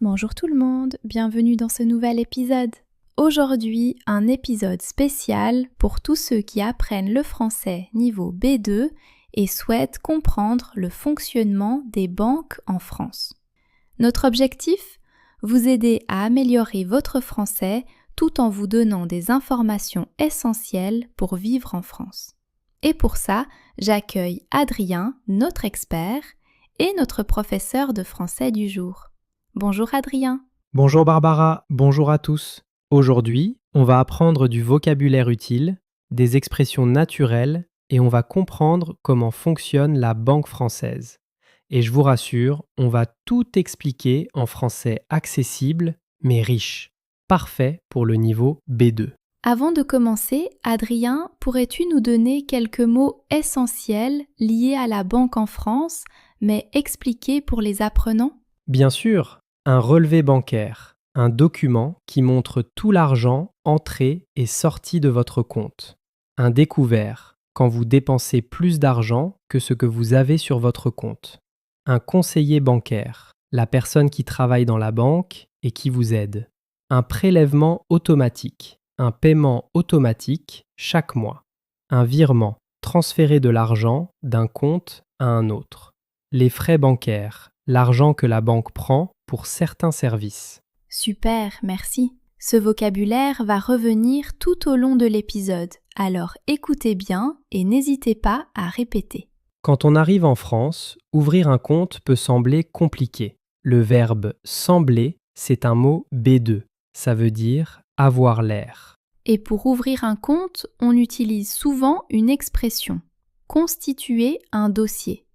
Bonjour tout le monde, bienvenue dans ce nouvel épisode. Aujourd'hui, un épisode spécial pour tous ceux qui apprennent le français niveau B2 et souhaitent comprendre le fonctionnement des banques en France. Notre objectif ? Vous aider à améliorer votre français tout en vous donnant des informations essentielles pour vivre en France. Et pour ça, j'accueille Adrien, notre expert, et notre professeur de français du jour. Bonjour Adrien. Bonjour Barbara, bonjour à tous. Aujourd'hui, on va apprendre du vocabulaire utile, des expressions naturelles et on va comprendre comment fonctionne la banque française. Et je vous rassure, on va tout expliquer en français accessible mais riche, parfait pour le niveau B2. Avant de commencer, Adrien, pourrais-tu nous donner quelques mots essentiels liés à la banque en France, mais expliqués pour les apprenants ? Bien sûr, un relevé bancaire, un document qui montre tout l'argent entré et sorti de votre compte. Un découvert, quand vous dépensez plus d'argent que ce que vous avez sur votre compte. Un conseiller bancaire, la personne qui travaille dans la banque et qui vous aide. Un prélèvement automatique, un paiement automatique chaque mois. Un virement, transférer de l'argent d'un compte à un autre. Les frais bancaires, l'argent que la banque prend pour certains services. Super, merci. Ce vocabulaire va revenir tout au long de l'épisode, alors écoutez bien et n'hésitez pas à répéter. Quand on arrive en France, ouvrir un compte peut sembler compliqué. Le verbe « sembler », c'est un mot B2. Ça veut dire « avoir l'air ». Et pour ouvrir un compte, on utilise souvent une expression « constituer un dossier »,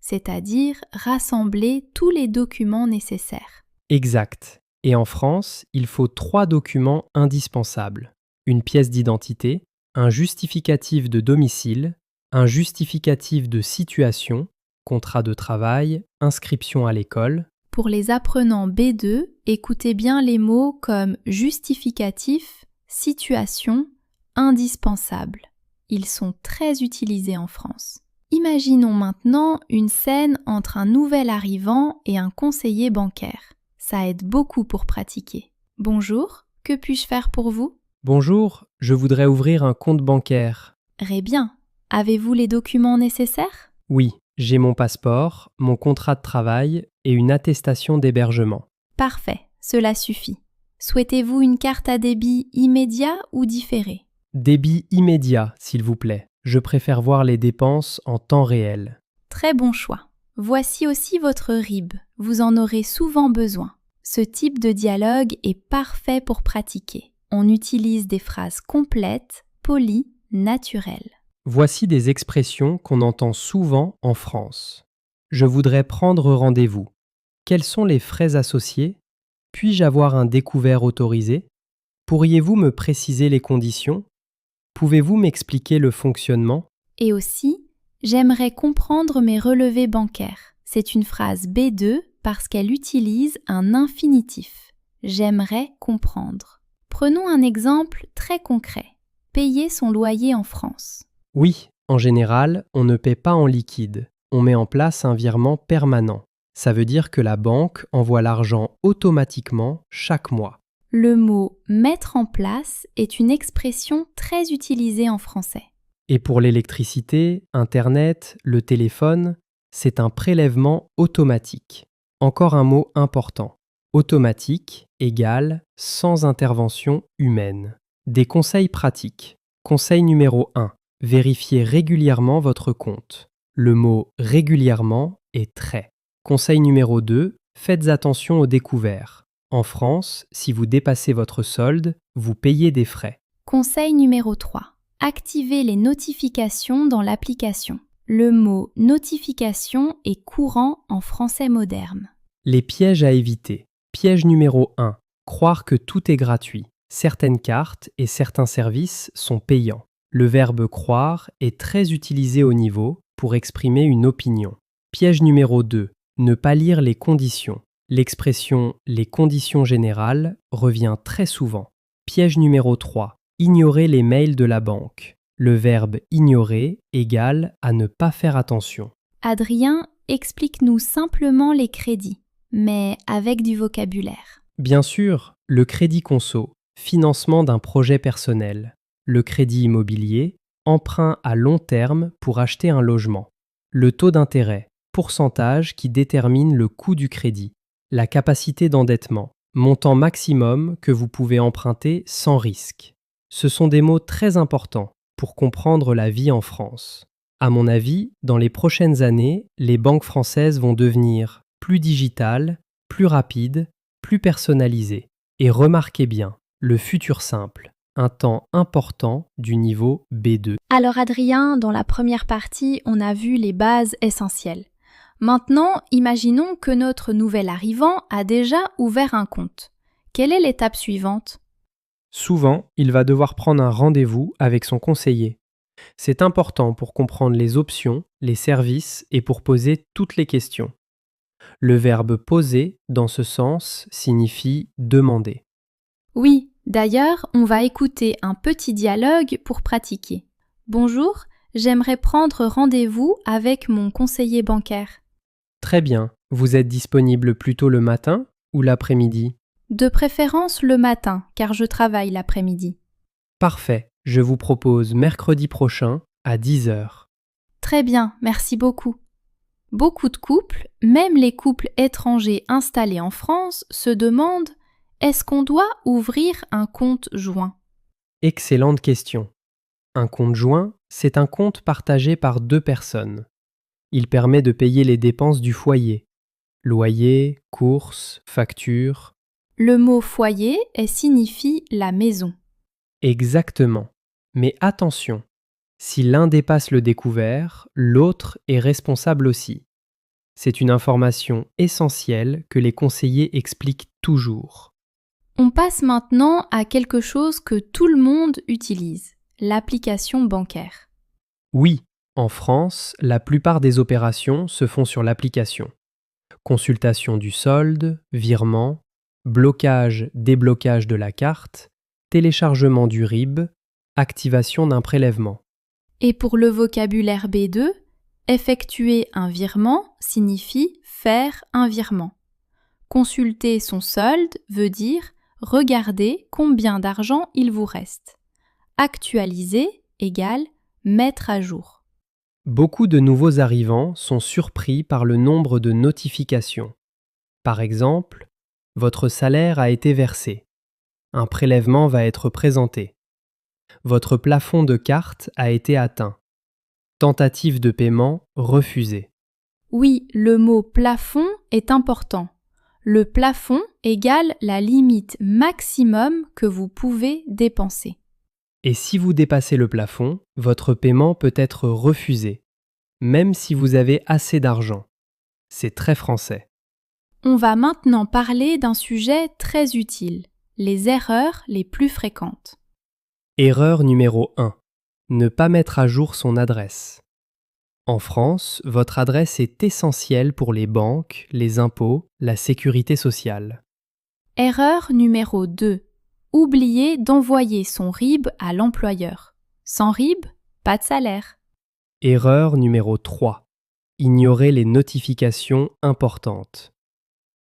c'est-à-dire rassembler tous les documents nécessaires. Exact. Et en France, il faut 3 documents indispensables. Une pièce d'identité, un justificatif de domicile, un justificatif de situation, contrat de travail, inscription à l'école. Pour les apprenants B2, écoutez bien les mots comme justificatif, situation, indispensable. Ils sont très utilisés en France. Imaginons maintenant une scène entre un nouvel arrivant et un conseiller bancaire. Ça aide beaucoup pour pratiquer. Bonjour, que puis-je faire pour vous ? Bonjour, je voudrais ouvrir un compte bancaire. Très bien. Avez-vous les documents nécessaires ? Oui, j'ai mon passeport, mon contrat de travail et une attestation d'hébergement. Parfait, cela suffit. Souhaitez-vous une carte à débit immédiat ou différé ? Débit immédiat, s'il vous plaît. Je préfère voir les dépenses en temps réel. Très bon choix. Voici aussi votre RIB. Vous en aurez souvent besoin. Ce type de dialogue est parfait pour pratiquer. On utilise des phrases complètes, polies, naturelles. Voici des expressions qu'on entend souvent en France. Je voudrais prendre rendez-vous. Quels sont les frais associés ? Puis-je avoir un découvert autorisé ? Pourriez-vous me préciser les conditions ? Pouvez-vous m'expliquer le fonctionnement ? Et aussi, j'aimerais comprendre mes relevés bancaires. C'est une phrase B2 parce qu'elle utilise un infinitif. J'aimerais comprendre. Prenons un exemple très concret. Payer son loyer en France. Oui, en général, on ne paie pas en liquide. On met en place un virement permanent. Ça veut dire que la banque envoie l'argent automatiquement chaque mois. Le mot « mettre en place » est une expression très utilisée en français. Et pour l'électricité, Internet, le téléphone, c'est un prélèvement automatique. Encore un mot important. Automatique égale sans intervention humaine. Des conseils pratiques. Conseil numéro 1. Vérifiez régulièrement votre compte. Le mot « régulièrement » est « très ». Conseil numéro 2. Faites attention aux découverts. En France, si vous dépassez votre solde, vous payez des frais. Conseil numéro 3. Activez les notifications dans l'application. Le mot « notification » est courant en français moderne. Les pièges à éviter. Piège numéro 1. Croire que tout est gratuit. Certaines cartes et certains services sont payants. Le verbe « croire » est très utilisé au niveau pour exprimer une opinion. Piège numéro 2. Ne pas lire les conditions. L'expression « les conditions générales » revient très souvent. Piège numéro 3. Ignorer les mails de la banque. Le verbe « ignorer » égale à ne pas faire attention. Adrien, explique-nous simplement les crédits. mais avec du vocabulaire. Bien sûr, le crédit conso, financement d'un projet personnel. Le crédit immobilier, emprunt à long terme pour acheter un logement. Le taux d'intérêt, pourcentage qui détermine le coût du crédit. La capacité d'endettement, montant maximum que vous pouvez emprunter sans risque. Ce sont des mots très importants pour comprendre la vie en France. À mon avis, dans les prochaines années, les banques françaises vont devenir plus digitales, plus rapides, plus personnalisées. Et remarquez bien, le futur simple, un temps important du niveau B2. Alors Adrien, dans la première partie, on a vu les bases essentielles. Maintenant, imaginons que notre nouvel arrivant a déjà ouvert un compte. Quelle est l'étape suivante ? Souvent, il va devoir prendre un rendez-vous avec son conseiller. C'est important pour comprendre les options, les services et pour poser toutes les questions. Le verbe poser, dans ce sens, signifie demander. Oui, d'ailleurs, on va écouter un petit dialogue pour pratiquer. Bonjour, j'aimerais prendre rendez-vous avec mon conseiller bancaire. Très bien, vous êtes disponible plutôt le matin ou l'après-midi ? De préférence le matin, car je travaille l'après-midi. Parfait, je vous propose mercredi prochain à 10h. Très bien, merci beaucoup. Beaucoup de couples, même les couples étrangers installés en France, se demandent « Est-ce qu'on doit ouvrir un compte joint ?» Excellente question. Un compte joint, c'est un compte partagé par deux personnes. Il permet de payer les dépenses du foyer. Loyer, courses, factures. Le mot foyer signifie la maison. Exactement. Mais attention, si l'un dépasse le découvert, l'autre est responsable aussi. C'est une information essentielle que les conseillers expliquent toujours. On passe maintenant à quelque chose que tout le monde utilise, l'application bancaire. Oui, en France, la plupart des opérations se font sur l'application. Consultation du solde, virement, blocage, déblocage de la carte, téléchargement du RIB, activation d'un prélèvement. Et pour le vocabulaire B2, effectuer un virement signifie faire un virement. Consulter son solde veut dire regarder combien d'argent il vous reste. Actualiser égale mettre à jour. Beaucoup de nouveaux arrivants sont surpris par le nombre de notifications. Par exemple, votre salaire a été versé. Un prélèvement va être présenté. Votre plafond de carte a été atteint. Tentative de paiement refusée. Oui, le mot plafond est important. Le plafond égale la limite maximum que vous pouvez dépenser. Et si vous dépassez le plafond, votre paiement peut être refusé, même si vous avez assez d'argent. C'est très français. On va maintenant parler d'un sujet très utile, les erreurs les plus fréquentes. Erreur numéro 1. Ne pas mettre à jour son adresse. En France, votre adresse est essentielle pour les banques, les impôts, la sécurité sociale. Erreur numéro 2. Oublier d'envoyer son RIB à l'employeur. Sans RIB, pas de salaire. Erreur numéro 3. Ignorer les notifications importantes.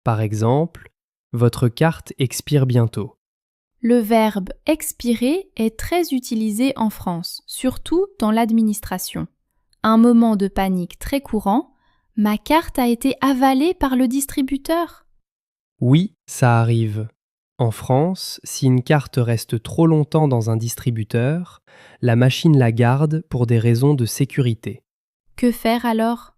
Par exemple, votre carte expire bientôt. Le verbe expirer est très utilisé en France, surtout dans l'administration. Un moment de panique très courant, ma carte a été avalée par le distributeur. Oui, ça arrive. En France, si une carte reste trop longtemps dans un distributeur, la machine la garde pour des raisons de sécurité. Que faire alors ?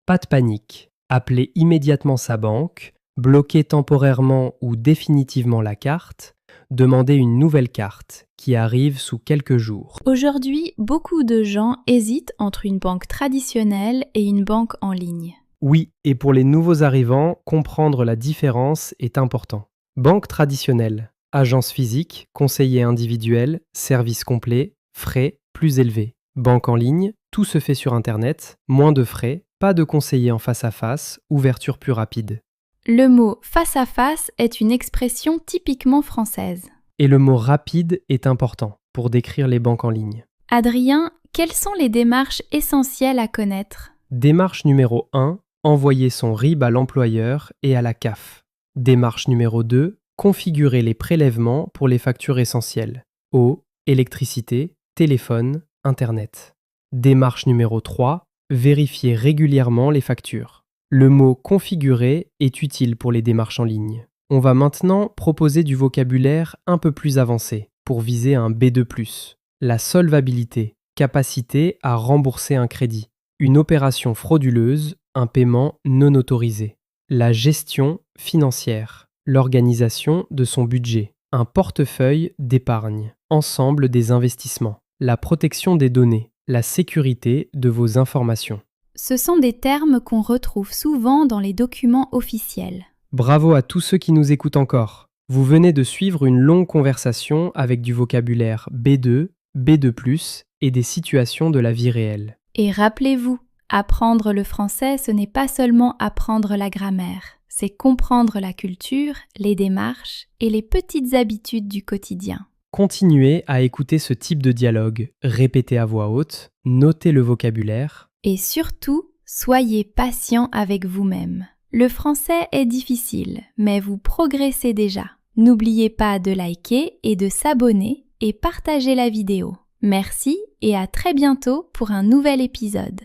Pas de panique. Appelez immédiatement sa banque, bloquez temporairement ou définitivement la carte, demandez une nouvelle carte qui arrive sous quelques jours. Aujourd'hui, beaucoup de gens hésitent entre une banque traditionnelle et une banque en ligne. Oui, et pour les nouveaux arrivants, comprendre la différence est important. Banque traditionnelle, agence physique, conseiller individuel, service complet, frais plus élevés. Banque en ligne, tout se fait sur Internet, moins de frais, pas de conseiller en face à face, ouverture plus rapide. Le mot face à face est une expression typiquement française. Et le mot rapide est important pour décrire les banques en ligne. Adrien, quelles sont les démarches essentielles à connaître ? Démarche numéro 1, envoyer son RIB à l'employeur et à la CAF. Démarche numéro 2, configurer les prélèvements pour les factures essentielles. Eau, électricité, téléphone, Internet. Démarche numéro 3, vérifier régulièrement les factures. Le mot « configurer » est utile pour les démarches en ligne. On va maintenant proposer du vocabulaire un peu plus avancé pour viser un B2+. La solvabilité, capacité à rembourser un crédit. Une opération frauduleuse, un paiement non autorisé. La gestion financière, l'organisation de son budget. Un portefeuille d'épargne, ensemble des investissements. La protection des données, la sécurité de vos informations. Ce sont des termes qu'on retrouve souvent dans les documents officiels. Bravo à tous ceux qui nous écoutent encore. Vous venez de suivre une longue conversation avec du vocabulaire B2, B2+, et des situations de la vie réelle. Et rappelez-vous, apprendre le français, ce n'est pas seulement apprendre la grammaire, c'est comprendre la culture, les démarches et les petites habitudes du quotidien. Continuez à écouter ce type de dialogue, répétez à voix haute, notez le vocabulaire. Et surtout, soyez patient avec vous-même. Le français est difficile, mais vous progressez déjà. N'oubliez pas de liker et de s'abonner et partager la vidéo. Merci et à très bientôt pour un nouvel épisode.